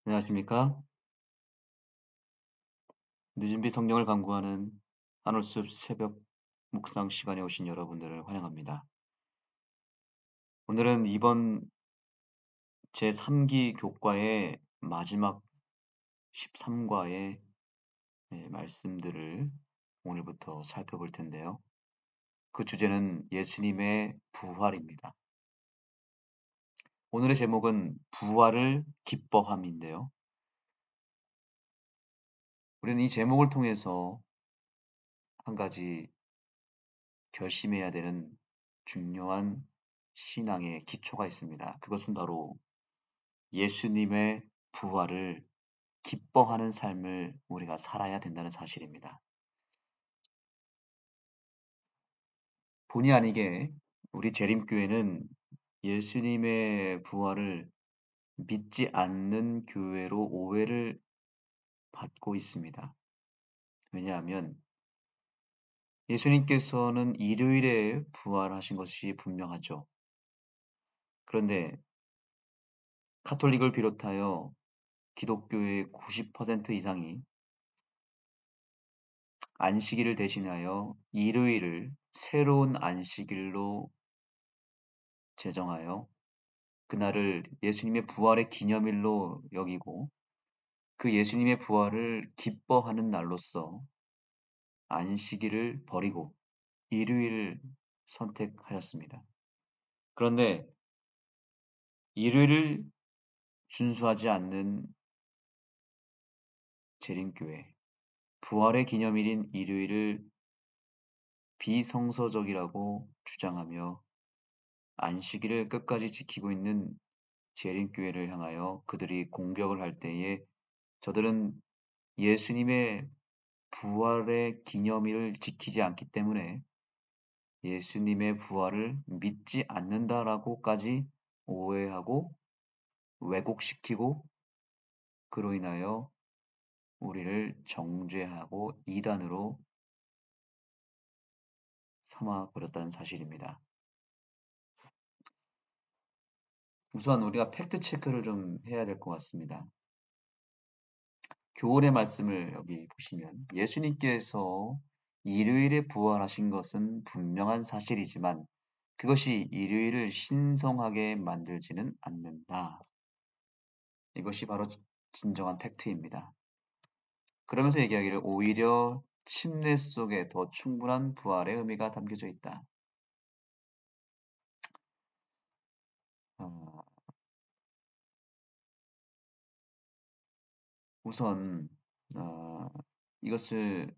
안녕하십니까? 늦은비 성령을 강구하는 한올숲 새벽 묵상 시간에 오신 여러분들을 환영합니다. 오늘은 이번 제3기 교과의 마지막 13과의 말씀들을 오늘부터 살펴볼 텐데요. 그 주제는 예수님의 부활입니다. 오늘의 제목은 부활을 기뻐함인데요. 우리는 이 제목을 통해서 한 가지 결심해야 되는 중요한 신앙의 기초가 있습니다. 그것은 바로 예수님의 부활을 기뻐하는 삶을 우리가 살아야 된다는 사실입니다. 본의 아니게 우리 재림교회는 예수님의 부활을 믿지 않는 교회로 오해를 받고 있습니다. 왜냐하면 예수님께서는 일요일에 부활하신 것이 분명하죠. 그런데 카톨릭을 비롯하여 기독교의 90% 이상이 안식일을 대신하여 일요일을 새로운 안식일로 제정하여 그날을 예수님의 부활의 기념일로 여기고 그 예수님의 부활을 기뻐하는 날로서 안식일을 버리고 일요일을 선택하였습니다. 그런데 일요일을 준수하지 않는 재림교회, 부활의 기념일인 일요일을 비성서적이라고 주장하며 안식일을 끝까지 지키고 있는 재림교회를 향하여 그들이 공격을 할 때에 저들은 예수님의 부활의 기념일을 지키지 않기 때문에 예수님의 부활을 믿지 않는다라고까지 오해하고 왜곡시키고 그로 인하여 우리를 정죄하고 이단으로 삼아버렸다는 사실입니다. 우선 우리가 팩트 체크를 좀 해야 될 것 같습니다. 교훈의 말씀을 여기 보시면 예수님께서 일요일에 부활하신 것은 분명한 사실이지만 그것이 일요일을 신성하게 만들지는 않는다. 이것이 바로 진정한 팩트입니다. 그러면서 얘기하기를 오히려 침례 속에 더 충분한 부활의 의미가 담겨져 있다. 어, 우선 어, 이것을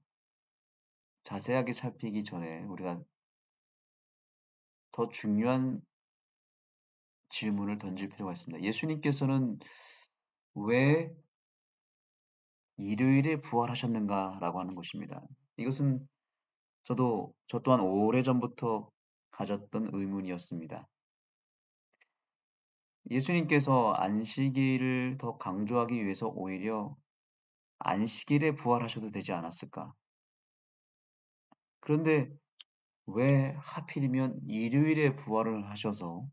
자세하게 살피기 전에 우리가 더 중요한 질문을 던질 필요가 있습니다. 예수님께서는 왜 일요일에 부활하셨는가라고 하는 것입니다. 이것은 저 또한 오래전부터 가졌던 의문이었습니다. 예수님께서 안식일을 더 강조하기 위해서 오히려 안식일에 부활하셔도 되지 않았을까? 그런데 왜 하필이면 일요일에 부활을 하셔서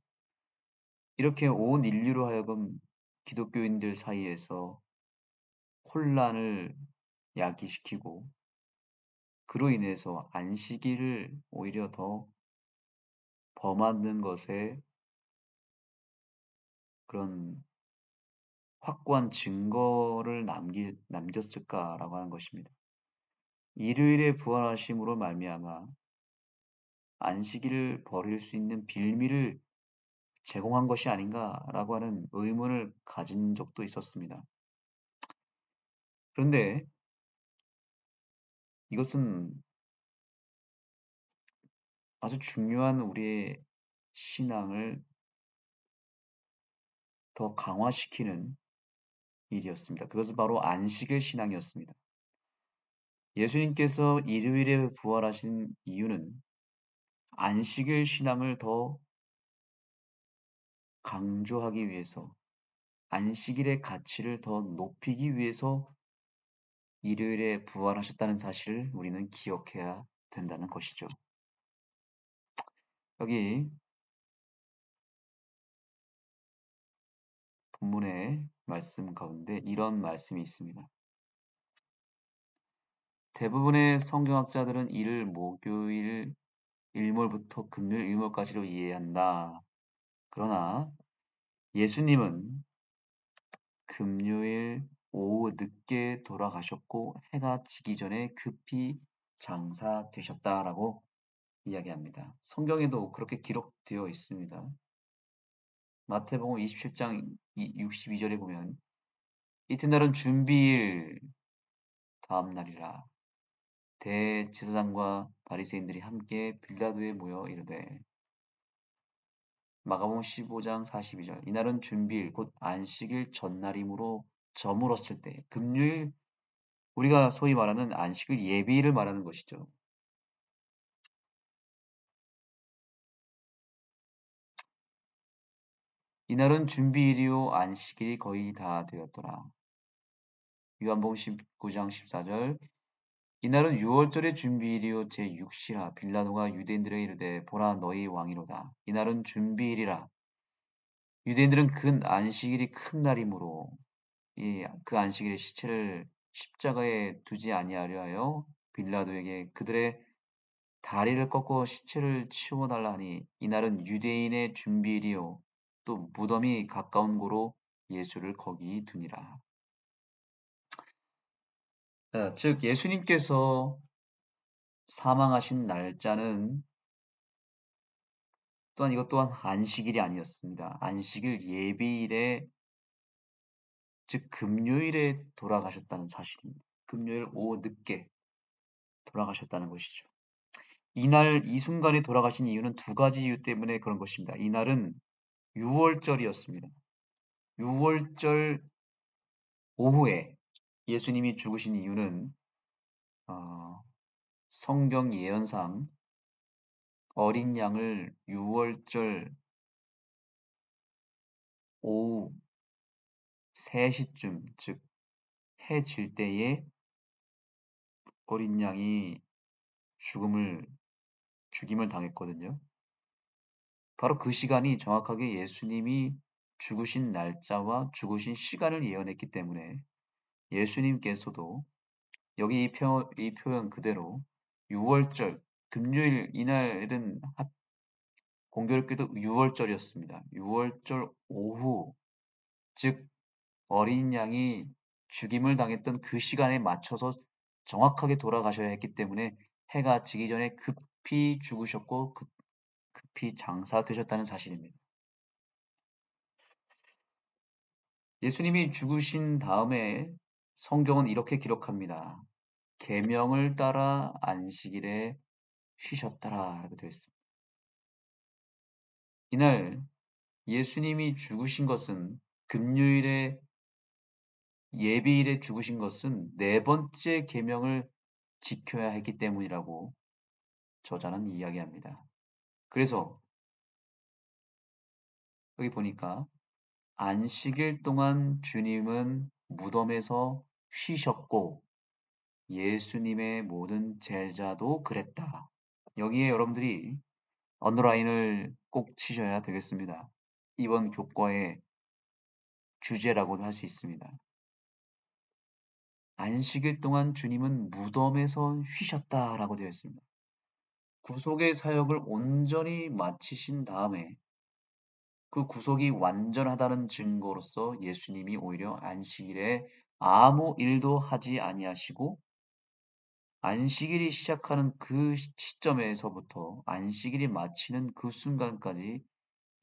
이렇게 온 인류로 하여금 기독교인들 사이에서 혼란을 야기시키고 그로 인해서 안식일을 오히려 더 범하는 것에 그런 확고한 증거를 남겼을까라고 하는 것입니다. 일요일에 부활하심으로 말미암아 안식일을 버릴 수 있는 빌미를 제공한 것이 아닌가라고 하는 의문을 가진 적도 있었습니다. 그런데 이것은 아주 중요한 우리의 신앙을 더 강화시키는 일이었습니다. 그것은 바로 안식일 신앙이었습니다. 예수님께서 일요일에 부활하신 이유는 안식일 신앙을 더 강조하기 위해서, 안식일의 가치를 더 높이기 위해서 일요일에 부활하셨다는 사실을 우리는 기억해야 된다는 것이죠. 여기 본문에 말씀 가운데 이런 말씀이 있습니다. 대부분의 성경학자들은 이를 목요일 일몰부터 금요일 일몰까지로 이해한다. 그러나 예수님은 금요일 오후 늦게 돌아가셨고 해가 지기 전에 급히 장사되셨다라고 이야기합니다. 성경에도 그렇게 기록되어 있습니다. 마태복음 27장 62절에 보면 이튿날은 준비일 다음 날이라 대제사장과 바리새인들이 함께 빌라도에 모여 이르되 마가복음 15장 42절 이날은 준비일 곧 안식일 전날이므로 저물었을 때 금요일 우리가 소위 말하는 안식일 예비일을 말하는 것이죠. 이날은 준비일이요 안식일이 거의 다 되었더라. 요한복음 19장 14절 이날은 유월절의 준비일이요 제6시라 빌라도가 유대인들에게 이르되 보라 너희 왕이로다. 이날은 준비일이라. 유대인들은 그 안식일이 큰 날이므로 그 안식일에 시체를 십자가에 두지 아니하려 하여 빌라도에게 그들의 다리를 꺾어 시체를 치워달라 하니 이날은 유대인의 준비일이요 또 무덤이 가까운 고로 예수를 거기 두니라. 즉 예수님께서 사망하신 날짜는 또한 이것 또한 안식일이 아니었습니다. 안식일 예비일에 즉 금요일에 돌아가셨다는 사실입니다. 금요일 오후 늦게 돌아가셨다는 것이죠. 이날 이 순간에 돌아가신 이유는 두 가지 이유 때문에 그런 것입니다. 이날은 유월절이었습니다. 유월절 오후에 예수님이 죽으신 이유는 어, 성경 예언상 어린 양을 유월절 오후 3시쯤 즉 해 질 때에 어린 양이 죽임을 당했거든요. 바로 그 시간이 정확하게 예수님이 죽으신 날짜와 죽으신 시간을 예언했기 때문에 예수님께서도 여기 이 표현 그대로 6월절 금요일 이날은 공교롭게도 6월절이었습니다. 6월절 오후 즉 어린 양이 죽임을 당했던 그 시간에 맞춰서 정확하게 돌아가셔야 했기 때문에 해가 지기 전에 급히 죽으셨고 급히 장사되셨다는 사실입니다. 예수님이 죽으신 다음에 성경은 이렇게 기록합니다. 계명을 따라 안식일에 쉬셨더라 라고 되어 있습니다. 이날 예수님이 죽으신 것은 금요일에 예비일에 죽으신 것은 네 번째 계명을 지켜야 했기 때문이라고 저자는 이야기합니다. 그래서 여기 보니까 안식일 동안 주님은 무덤에서 쉬셨고 예수님의 모든 제자도 그랬다. 여기에 여러분들이 언더라인을 꼭 치셔야 되겠습니다. 이번 교과의 주제라고도 할 수 있습니다. 안식일 동안 주님은 무덤에서 쉬셨다라고 되어 있습니다. 구속의 사역을 온전히 마치신 다음에 그 구속이 완전하다는 증거로서 예수님이 오히려 안식일에 아무 일도 하지 아니하시고 안식일이 시작하는 그 시점에서부터 안식일이 마치는 그 순간까지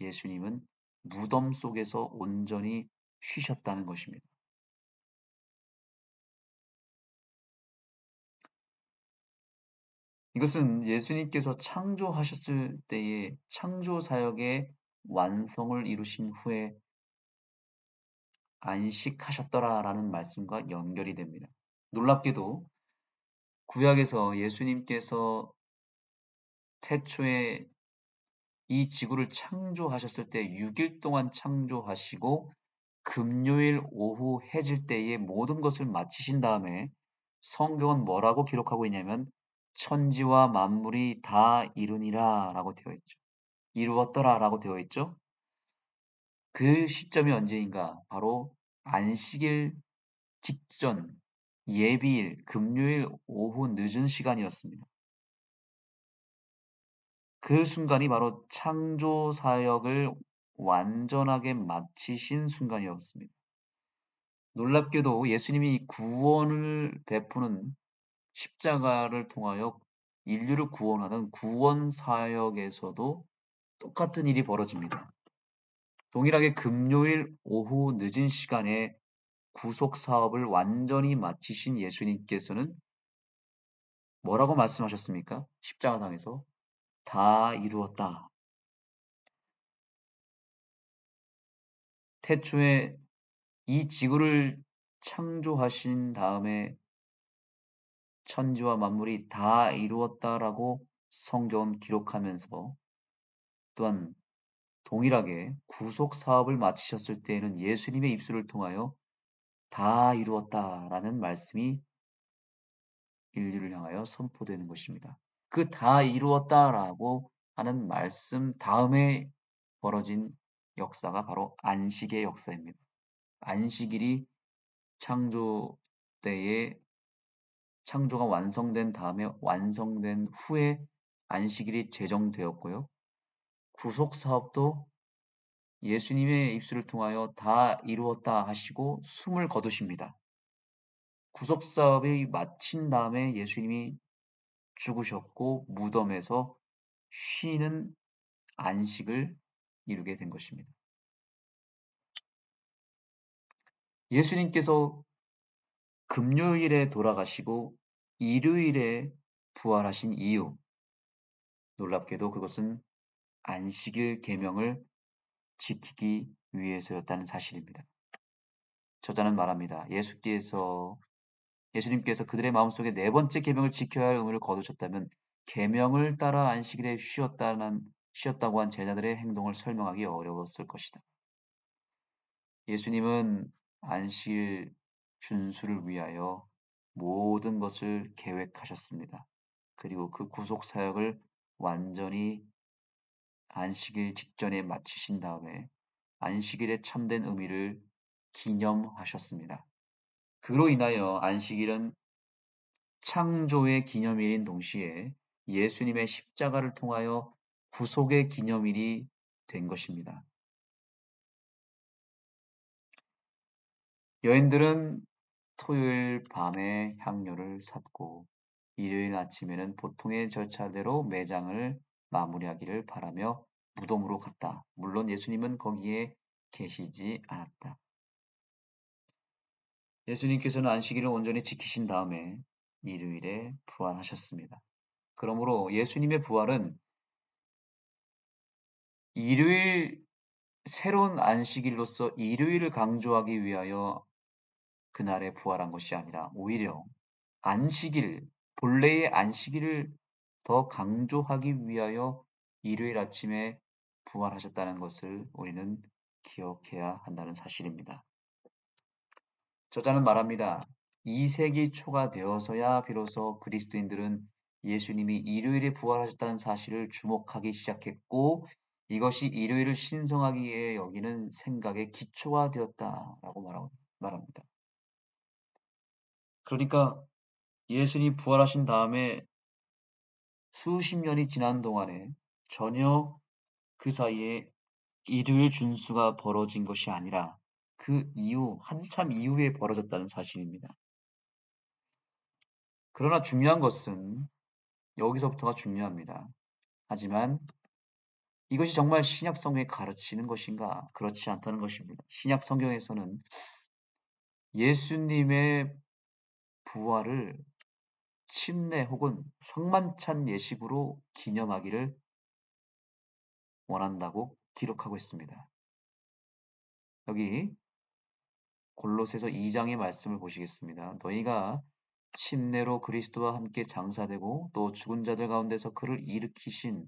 예수님은 무덤 속에서 온전히 쉬셨다는 것입니다. 이것은 예수님께서 창조하셨을 때의 창조 사역의 완성을 이루신 후에 안식하셨더라라는 말씀과 연결이 됩니다. 놀랍게도 구약에서 예수님께서 태초에 이 지구를 창조하셨을 때 6일 동안 창조하시고 금요일 오후 해질 때에 모든 것을 마치신 다음에 성경은 뭐라고 기록하고 있냐면 천지와 만물이 다 이루니라 라고 되어 있죠. 이루었더라 라고 되어 있죠. 그 시점이 언제인가? 바로 안식일 직전 예비일 금요일 오후 늦은 시간이었습니다. 그 순간이 바로 창조 사역을 완전하게 마치신 순간이었습니다. 놀랍게도 예수님이 구원을 베푸는 십자가를 통하여 인류를 구원하는 구원 사역에서도 똑같은 일이 벌어집니다. 동일하게 금요일 오후 늦은 시간에 구속 사업을 완전히 마치신 예수님께서는 뭐라고 말씀하셨습니까? 십자가상에서 다 이루었다. 태초에 이 지구를 창조하신 다음에 천지와 만물이 다 이루었다라고 성경은 기록하면서 또한 동일하게 구속 사업을 마치셨을 때에는 예수님의 입술을 통하여 다 이루었다라는 말씀이 인류를 향하여 선포되는 것입니다. 그 다 이루었다라고 하는 말씀 다음에 벌어진 역사가 바로 안식의 역사입니다. 안식일이 창조 때에 창조가 완성된 다음에 완성된 후에 안식일이 제정되었고요. 구속 사업도 예수님의 입술을 통하여 다 이루었다 하시고 숨을 거두십니다. 구속 사업이 마친 다음에 예수님이 죽으셨고 무덤에서 쉬는 안식을 이루게 된 것입니다. 예수님께서 금요일에 돌아가시고 일요일에 부활하신 이유, 놀랍게도 그것은 안식일 계명을 지키기 위해서였다는 사실입니다. 저자는 말합니다. 예수님께서 그들의 마음속에 네 번째 계명을 지켜야 할 의무를 거두셨다면 계명을 따라 안식일에 쉬었다고 한 제자들의 행동을 설명하기 어려웠을 것이다. 예수님은 안식일 준수를 위하여 모든 것을 계획하셨습니다. 그리고 그 구속 사역을 완전히 안식일 직전에 마치신 다음에 안식일의 참된 의미를 기념하셨습니다. 그로 인하여 안식일은 창조의 기념일인 동시에 예수님의 십자가를 통하여 구속의 기념일이 된 것입니다. 여인들은 토요일 밤에 향료를 샀고 일요일 아침에는 보통의 절차대로 매장을 마무리하기를 바라며 무덤으로 갔다. 물론 예수님은 거기에 계시지 않았다. 예수님께서는 안식일을 온전히 지키신 다음에 일요일에 부활하셨습니다. 그러므로 예수님의 부활은 일요일 새로운 안식일로서 일요일을 강조하기 위하여 그날에 부활한 것이 아니라 오히려 안식일, 본래의 안식일을 더 강조하기 위하여 일요일 아침에 부활하셨다는 것을 우리는 기억해야 한다는 사실입니다. 저자는 말합니다. 2세기 초가 되어서야 비로소 그리스도인들은 예수님이 일요일에 부활하셨다는 사실을 주목하기 시작했고 이것이 일요일을 신성하기에 여기는 생각의 기초가 되었다라고 말합니다. 그러니까 예수님이 부활하신 다음에 수십 년이 지난 동안에 전혀 그 사이에 일요일 준수가 벌어진 것이 아니라 그 이후, 한참 이후에 벌어졌다는 사실입니다. 그러나 중요한 것은 여기서부터가 중요합니다. 하지만 이것이 정말 신약 성경에 가르치는 것인가? 그렇지 않다는 것입니다. 신약 성경에서는 예수님의 부활을 침례 혹은 성만찬 예식으로 기념하기를 원한다고 기록하고 있습니다. 여기 골로새서 2장의 말씀을 보시겠습니다. 너희가 침례로 그리스도와 함께 장사되고 또 죽은 자들 가운데서 그를 일으키신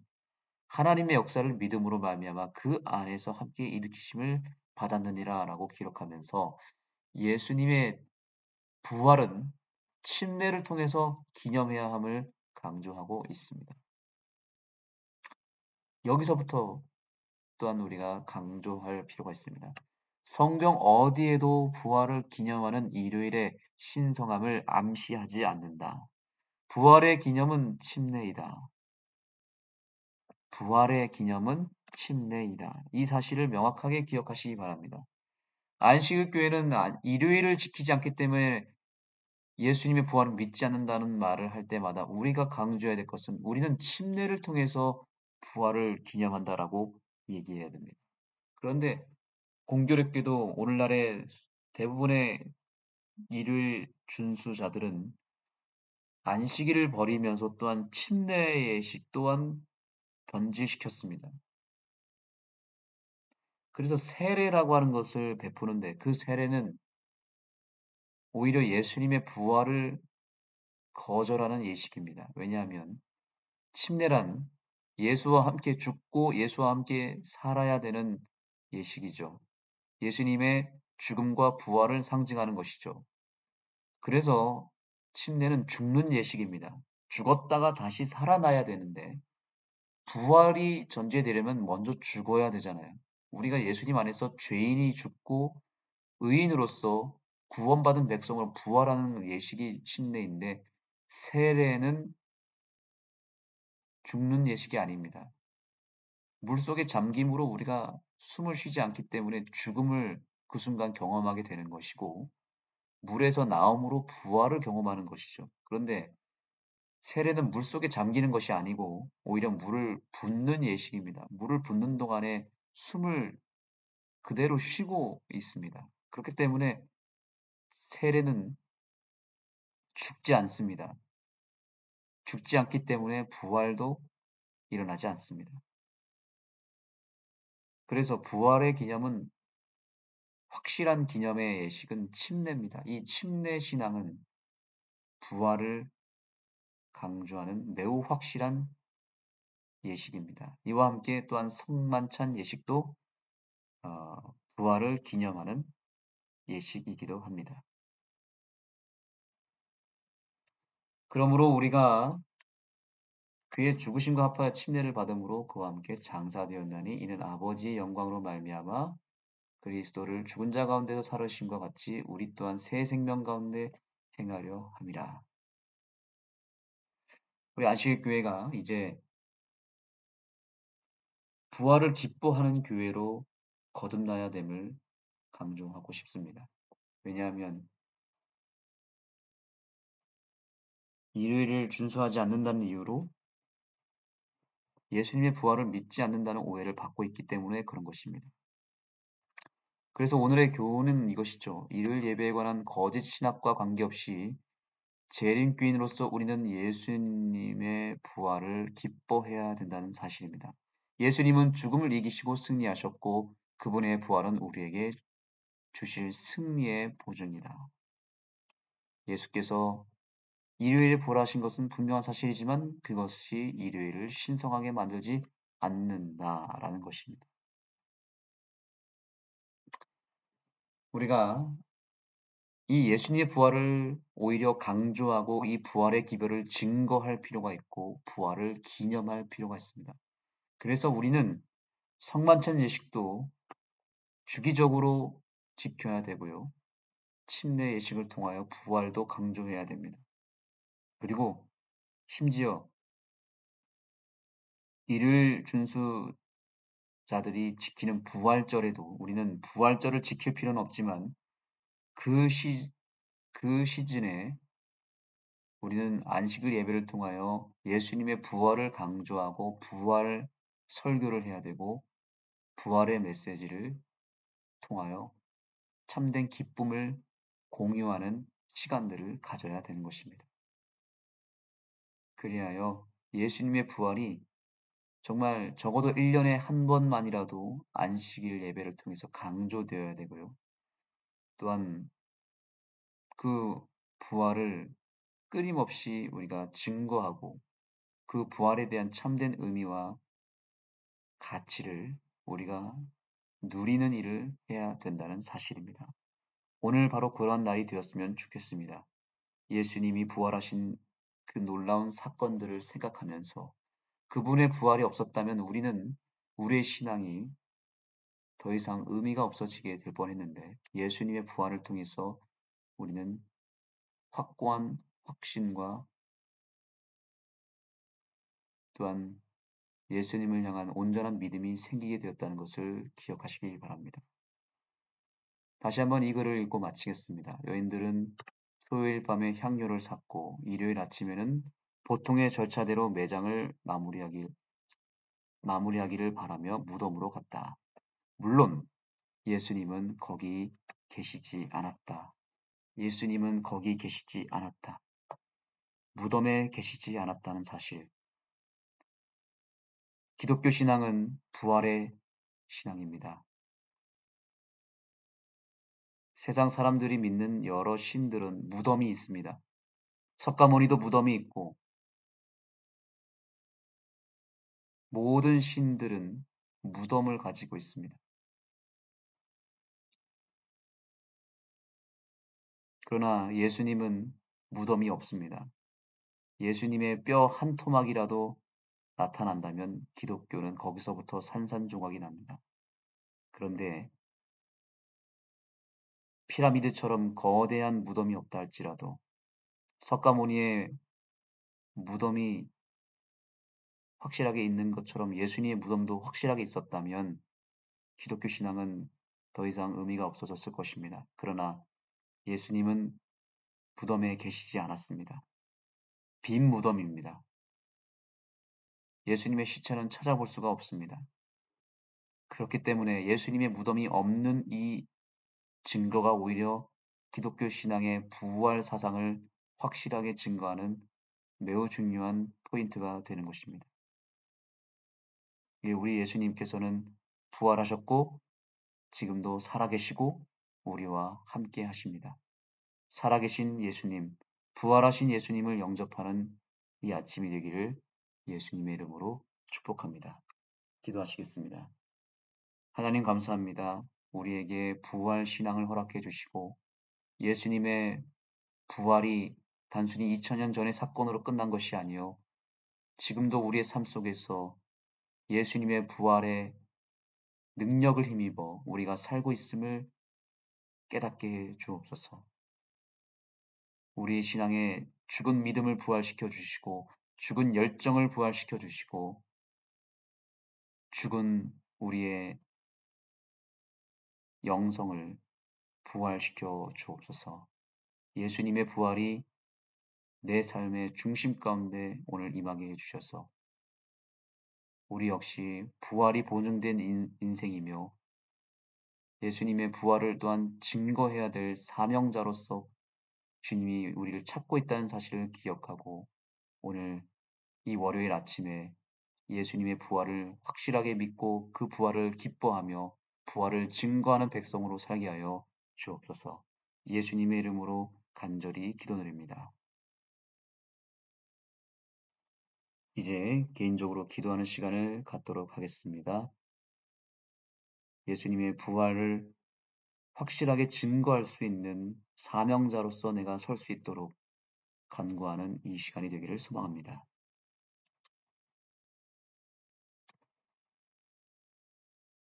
하나님의 역사를 믿음으로 말미암아 그 안에서 함께 일으키심을 받았느니라라고 기록하면서 예수님의 부활은 침례를 통해서 기념해야 함을 강조하고 있습니다. 여기서부터 또한 우리가 강조할 필요가 있습니다. 성경 어디에도 부활을 기념하는 일요일의 신성함을 암시하지 않는다. 부활의 기념은 침례이다. 부활의 기념은 침례이다. 이 사실을 명확하게 기억하시기 바랍니다. 안식일 교회는 일요일을 지키지 않기 때문에 예수님의 부활을 믿지 않는다는 말을 할 때마다 우리가 강조해야 될 것은 우리는 침례를 통해서 부활을 기념한다라고 얘기해야 됩니다. 그런데 공교롭게도 오늘날의 대부분의 일요일 준수자들은 안식일을 버리면서 또한 침례 예식 또한 변질시켰습니다. 그래서 세례라고 하는 것을 베푸는데 그 세례는 오히려 예수님의 부활을 거절하는 예식입니다. 왜냐하면 침례란 예수와 함께 죽고 예수와 함께 살아야 되는 예식이죠. 예수님의 죽음과 부활을 상징하는 것이죠. 그래서 침례는 죽는 예식입니다. 죽었다가 다시 살아나야 되는데 부활이 전제되려면 먼저 죽어야 되잖아요. 우리가 예수님 안에서 죄인이 죽고 의인으로서 구원받은 백성을 부활하는 예식이 침례인데 세례는 죽는 예식이 아닙니다. 물속에 잠김으로 우리가 숨을 쉬지 않기 때문에 죽음을 그 순간 경험하게 되는 것이고 물에서 나옴으로 부활을 경험하는 것이죠. 그런데 세례는 물속에 잠기는 것이 아니고 오히려 물을 붓는 예식입니다. 물을 붓는 동안에 숨을 그대로 쉬고 있습니다. 그렇기 때문에 세례는 죽지 않습니다. 죽지 않기 때문에 부활도 일어나지 않습니다. 그래서 부활의 기념은 확실한 기념의 예식은 침례입니다. 이 침례 신앙은 부활을 강조하는 매우 확실한 예식입니다. 이와 함께 또한 성만찬 예식도 부활을 기념하는 예식이기도 합니다. 그러므로 우리가 그의 죽으심과 합하여 침례를 받음으로 그와 함께 장사되었나니 이는 아버지의 영광으로 말미암아 그리스도를 죽은 자 가운데서 살으심과 같이 우리 또한 새 생명 가운데 행하려 함이라. 우리 안식교회가 이제 부활을 기뻐하는 교회로 거듭나야 됨을 강조하고 싶습니다. 왜냐하면 일요일을 준수하지 않는다는 이유로 예수님의 부활을 믿지 않는다는 오해를 받고 있기 때문에 그런 것입니다. 그래서 오늘의 교훈은 이것이죠. 일요일 예배에 관한 거짓 신학과 관계없이 재림교인으로서 우리는 예수님의 부활을 기뻐해야 된다는 사실입니다. 예수님은 죽음을 이기시고 승리하셨고 그분의 부활은 우리에게 주실 승리의 보증이다. 예수께서 일요일에 부활하신 것은 분명한 사실이지만 그것이 일요일을 신성하게 만들지 않는다라는 것입니다. 우리가 이 예수님의 부활을 오히려 강조하고 이 부활의 기별을 증거할 필요가 있고 부활을 기념할 필요가 있습니다. 그래서 우리는 성만찬 예식도 주기적으로 지켜야 되고요. 침례 예식을 통하여 부활도 강조해야 됩니다. 그리고 심지어 일요일 준수자들이 지키는 부활절에도 우리는 부활절을 지킬 필요는 없지만 그 시즌에 우리는 안식일 예배를 통하여 예수님의 부활을 강조하고 부활 설교를 해야 되고 부활의 메시지를 통하여 참된 기쁨을 공유하는 시간들을 가져야 되는 것입니다. 그리하여 예수님의 부활이 정말 적어도 1년에 한 번만이라도 안식일 예배를 통해서 강조되어야 되고요. 또한 그 부활을 끊임없이 우리가 증거하고 그 부활에 대한 참된 의미와 가치를 우리가 누리는 일을 해야 된다는 사실입니다. 오늘 바로 그러한 날이 되었으면 좋겠습니다. 예수님이 부활하신 그 놀라운 사건들을 생각하면서 그분의 부활이 없었다면 우리의 신앙이 더 이상 의미가 없어지게 될 뻔했는데 예수님의 부활을 통해서 우리는 확고한 확신과 또한 예수님을 향한 온전한 믿음이 생기게 되었다는 것을 기억하시기 바랍니다. 다시 한번 이 글을 읽고 마치겠습니다. 여인들은 토요일 밤에 향료를 샀고 일요일 아침에는 보통의 절차대로 매장을 마무리하기를 바라며 무덤으로 갔다. 물론 예수님은 거기 계시지 않았다. 예수님은 거기 계시지 않았다. 무덤에 계시지 않았다는 사실. 기독교 신앙은 부활의 신앙입니다. 세상 사람들이 믿는 여러 신들은 무덤이 있습니다. 석가모니도 무덤이 있고 모든 신들은 무덤을 가지고 있습니다. 그러나 예수님은 무덤이 없습니다. 예수님의 뼈 한 토막이라도 나타난다면 기독교는 거기서부터 산산조각이 납니다. 그런데 피라미드처럼 거대한 무덤이 없다 할지라도 석가모니의 무덤이 확실하게 있는 것처럼 예수님의 무덤도 확실하게 있었다면 기독교 신앙은 더 이상 의미가 없어졌을 것입니다. 그러나 예수님은 무덤에 계시지 않았습니다. 빈 무덤입니다. 예수님의 시체는 찾아볼 수가 없습니다. 그렇기 때문에 예수님의 무덤이 없는 이 증거가 오히려 기독교 신앙의 부활 사상을 확실하게 증거하는 매우 중요한 포인트가 되는 것입니다. 우리 예수님께서는 부활하셨고 지금도 살아계시고 우리와 함께 하십니다. 살아계신 예수님, 부활하신 예수님을 영접하는 이 아침이 되기를 예수님의 이름으로 축복합니다. 기도하시겠습니다. 하나님 감사합니다. 우리에게 부활 신앙을 허락해 주시고 예수님의 부활이 단순히 2000년 전의 사건으로 끝난 것이 아니요 지금도 우리의 삶 속에서 예수님의 부활의 능력을 힘입어 우리가 살고 있음을 깨닫게 해 주옵소서. 우리 신앙의 죽은 믿음을 부활시켜 주시고 죽은 열정을 부활시켜 주시고 죽은 우리의 영성을 부활시켜 주옵소서. 예수님의 부활이 내 삶의 중심 가운데 오늘 임하게 해주셔서 우리 역시 부활이 보증된 인생이며 예수님의 부활을 또한 증거해야 될 사명자로서 주님이 우리를 찾고 있다는 사실을 기억하고 오늘 이 월요일 아침에 예수님의 부활을 확실하게 믿고 그 부활을 기뻐하며 부활을 증거하는 백성으로 살게 하여 주옵소서. 예수님의 이름으로 간절히 기도드립니다. 이제 개인적으로 기도하는 시간을 갖도록 하겠습니다. 예수님의 부활을 확실하게 증거할 수 있는 사명자로서 내가 설 수 있도록 간구하는 이 시간이 되기를 소망합니다.